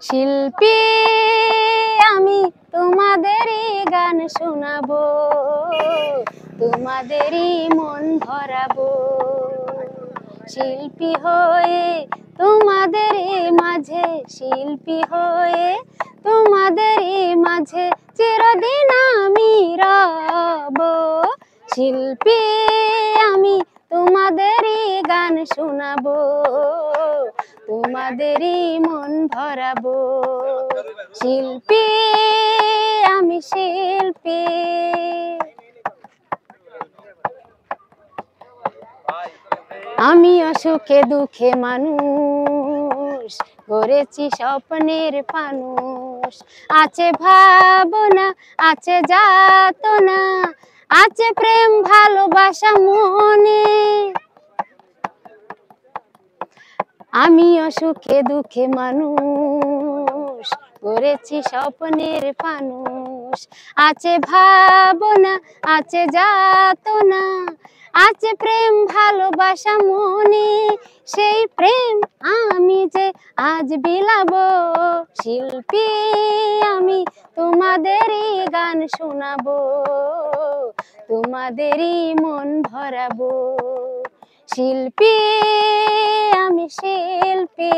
শিল্পী আমি তোমাদেরই গান শোনাবো, তোমাদেরই মন ভরাবো। শিল্পী হয়ে তোমাদেরই মাঝে, শিল্পী হয়ে তোমাদেরই মাঝে চিরদিন আমি রব। শিল্পী আমি তোমাদেরই গান শোনাবো, তোমাদেরই মন ভরাবো। শিল্পী আমি শিল্পী। আমি সুখে দুঃখে মানুষ, গড়েছি স্বপ্নের ফানুষ। আছে ভাবনা, আছে যাতনা, আছে প্রেম ভালোবাসা মনে। আমি সুখে দুঃখে মানুষ, গড়েছি স্বপ্নের ফানুষ। আছে ভাবনা, আছে যাতনা, আছে প্রেম ভালোবাসা মনে। সেই প্রেম আমি যে আজ বিলাবো। শিল্পী আমি তোমাদেরই গান শোনাবো, তোমাদেরই মন ভরাবো। শিল্পী আমি শিল্পী।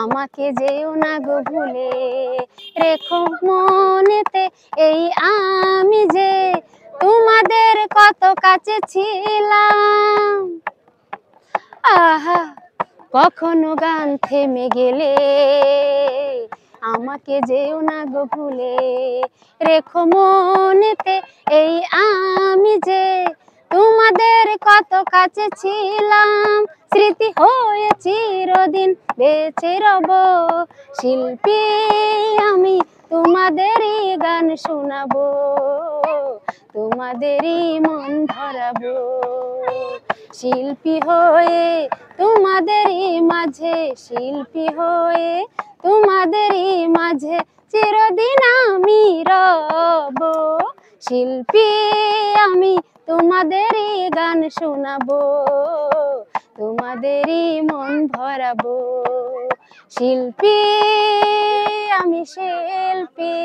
আমাকে যেও না গো ভুলে, রেখো মনেতে এই আমি যে তোমাদের কত কাছে ছিলাম। আহা কখনো গান থেমে গেলে, আমাকে যেও না গো ভুলে, রেখো মনেতে এই আমি যে তোমাদের কত কাছে ছিলাম। স্মৃতি হয়ে চিরদিন বেঁচে রব। শিল্পী আমি তোমাদেরই গান শোনাবো, তোমাদেরই মন ভরাবো। শিল্পী হয়ে তোমাদেরই মাঝে, শিল্পী হয়ে তোমাদেরই মাঝে চিরদিন আমি রব। শিল্পী আমি তোমাদেরই গান শোনাবো, তোমাদেরই মন ভরাবো। শিল্পী আমি শিল্পী।